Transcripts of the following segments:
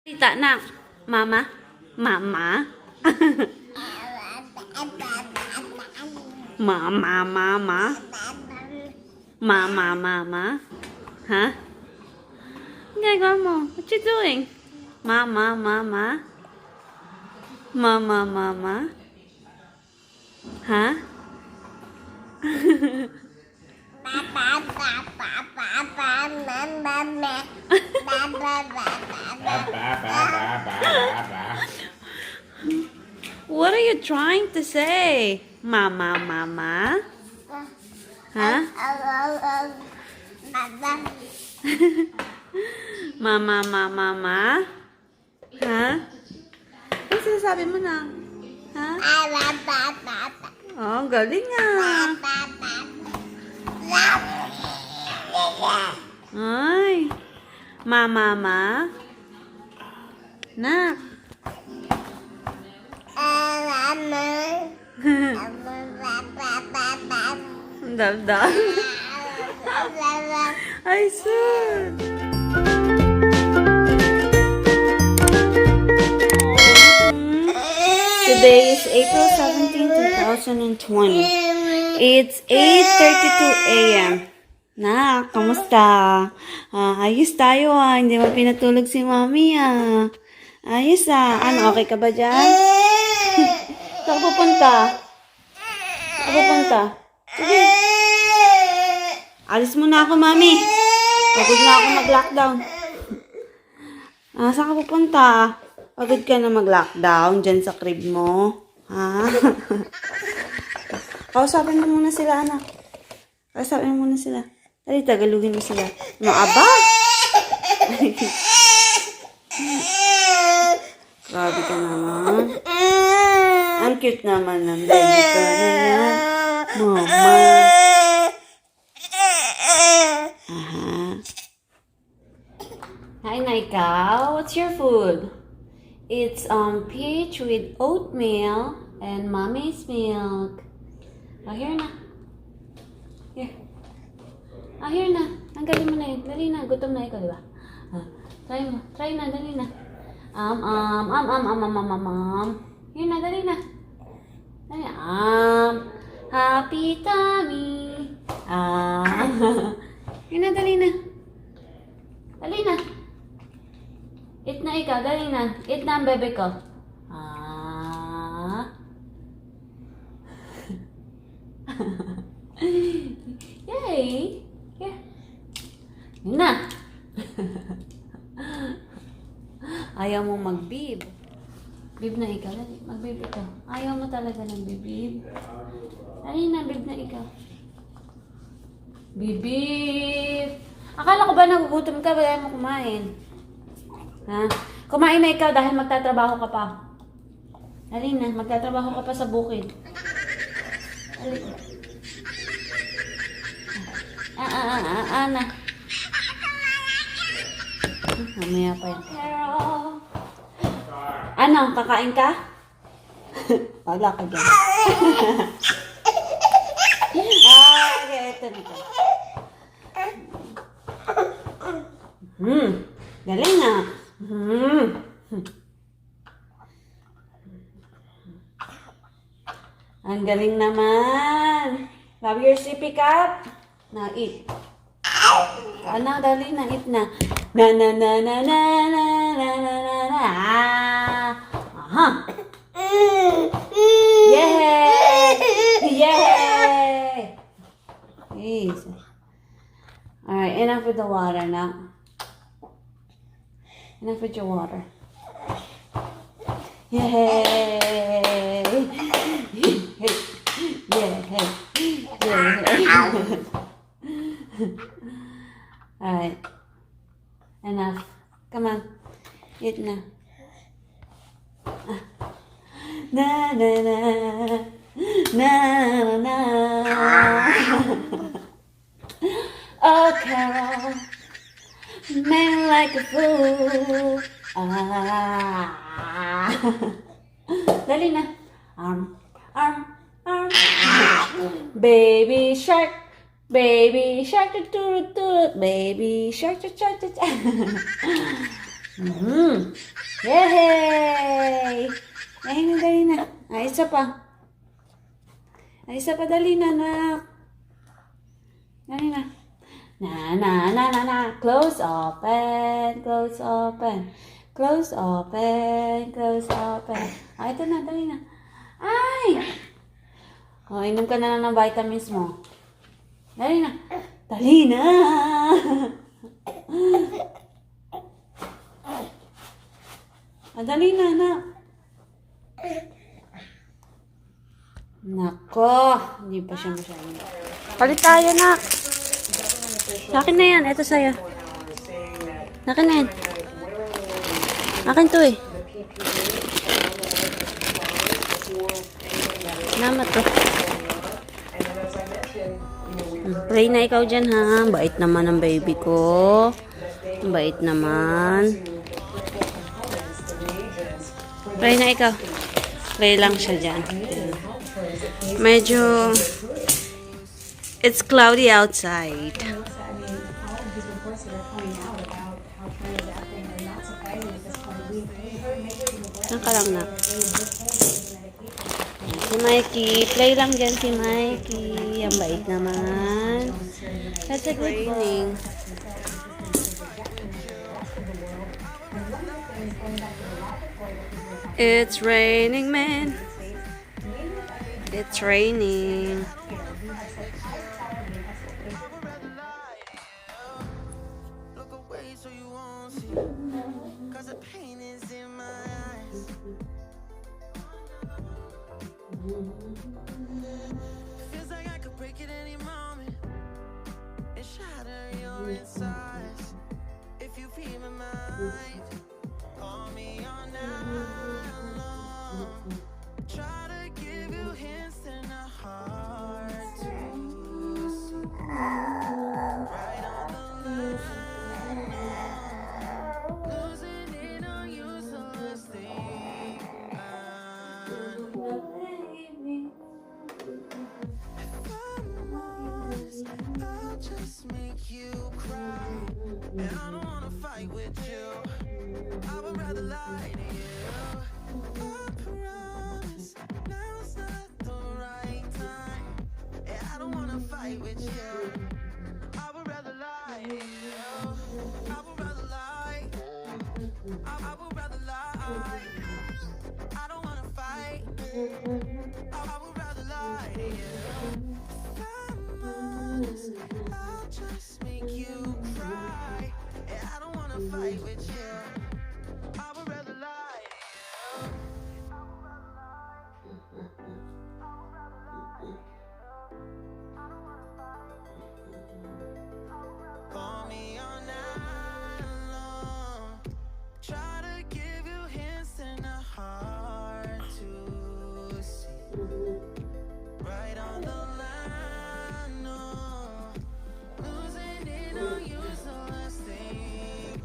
Tita na. Mama? Mama? Mama, mama? Mama, mama? Ha? Gagawa mo. What you doing? Mama, mama? Mama, mama? Ha? What are you trying to say? Mama, mama? Ha? Mama, mama, mama? Ha? Ano sinasabi mo na? Ha? Oh, galing nga. Ay. Mama, ma? Nak. Dab-dab. Ay, sir. Today is April 17, 2020. It's 8:32 a.m. Na, kamusta? Ayos tayo hindi mo pinatulog si mami Ayos Ano, okay ka ba dyan? Saan ka pupunta? Saan pupunta? Sige. Alis muna ako, mami. Pagod na ako mag-lockdown. Saan ka pupunta? Pagod ka na mag-lockdown dyan sa crib mo? Kausapin mo muna sila, anak. Kausapin mo muna sila. Dali, tagalugin mo sila. Aba! Grabe ka naman. Ang cute naman ng baby ko na yan. Mama. Hi na ikaw. What's your food? It's peach with oatmeal and mommy's milk. Here na. Here. Here na. Tanggalin mo na yun. Dali na. Gutom na ikaw, di ba? Try mo. Try na. Dali na. Here na. Dali na. Dali na. Happy tummy. Here na. Dali na. Dali na. Eat na ikaw. Dali na. Eat na ang bebe ko. Yay! Yeah. Yun na. Ayaw mo mag-bib. Bib na ikaw. Mag-bib ikaw. Ayaw mo talaga ng bib-bib. Dali na, bib na ikaw. Bib-bib. Akala ko ba nagugutom ka? Wala mo kumain. Kumain na ikaw dahil magtatrabaho ka pa. Dali na, magtatrabaho ka pa sa bukid. Dali. Na. Mamaya pa yun. Ano, kakain ka? Wala ka dyan. Okay, ito nito. Galing na. Ang galing naman. Love your sippy cup. Na, eat. Ano, dali na, eat na. Na. Yay! Yay! Yes. Alright, enough with the water now. Enough with your water. Yay! Yay! Alright. Enough. Come on. Eat na. Na. Oh, Carol. Man like a fool. Dali na. Arm. Baby shark. Baby shark, baby shark, Yay! Dali na. Isa pa. Isa pa, dali na, anak. Dali na. Na. Close, open. Close, open. Close, open. Close, open. Ito na, dali na. Ay! Inom ka na lang ng vitamins mo. Dali na. Dali na! Dali na, anak. Nako, hindi pa siya masyadong. Palit tayo, nak. Akin na yan. Ito sa'yo. Akin na yan. Akin to eh. Namat to. Play na ikaw dyan, ha. Bait naman ang baby ko. Bait naman. Play na ikaw. Play lang siya dyan. Medyo it's cloudy outside. Naka lang na. Si Mikey. Play lang dyan si Mikey. Ang bait naman. That's a good morning. It's raining, man. It's raining. Feels like I could break it any moment and shatter your insides. If you feel my mind, call me all night long. Try to give you hints and a heart to see. Right on the line, losing it on you, so let's think. I'll just make you cry, and I don't wanna fight with you. I would rather lie to you. I promise now's not the right time, and I don't wanna fight with you. I would rather lie to you. I would rather lie. I would rather lie. I don't wanna fight. I would rather lie to you. I'll just make you cry, and I don't wanna fight with you. I would rather lie. Call me all night long. Try to give you hints and a heart to see. Right on the line, no. Losing it on you, so let's think.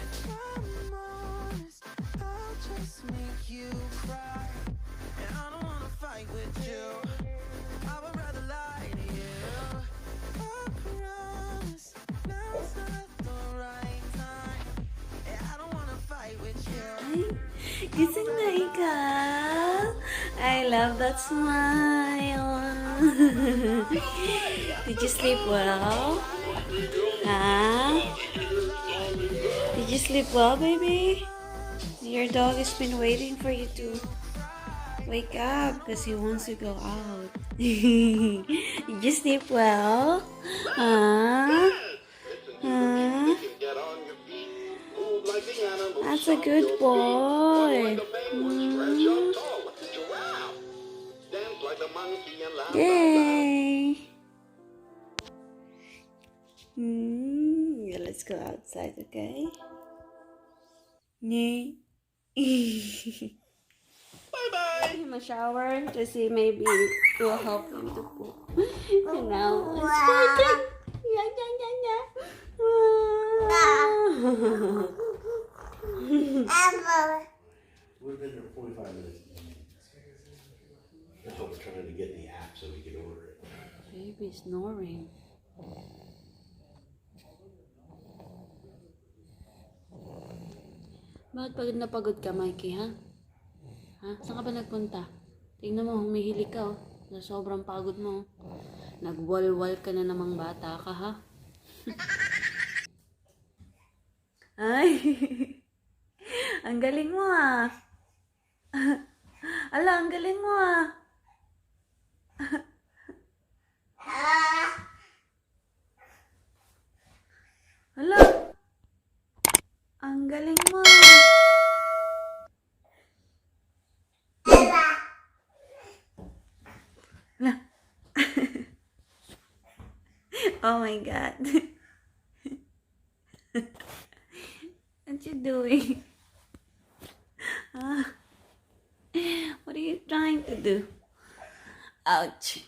If I'm honest, I'll just make you cry, and I don't wanna fight with you. I would rather lie to you. I promise now's not the right time, and I don't wanna fight with you. Gising na ikaw. I love that smile. Did you sleep well? Huh? Did you sleep well, baby? Your dog has been waiting for you to wake up because he wants to go out. Did you sleep well? Huh? Huh? That's a good boy. Yay! Yeah, let's go outside, okay? Bye bye. Give him a shower to see maybe it will help him to poop. You know, it's working. Yeah. We've been here 45 minutes. trying to get the app so we can order it. Baby snoring. Bakit pagod na pagod ka, Mikey, ha? Ha? Saan ka ba nagpunta? Tingnan mo, humihili ka, oh. Sa sobrang pagod mo. Nagwalwal ka na namang bata ka, ha? Ay! Ang galing mo, ah! Ala, ang galing mo, ah! Ala! Ang galing mo! Ala! Oh my God! What you doing? What are you trying to do? Ouch!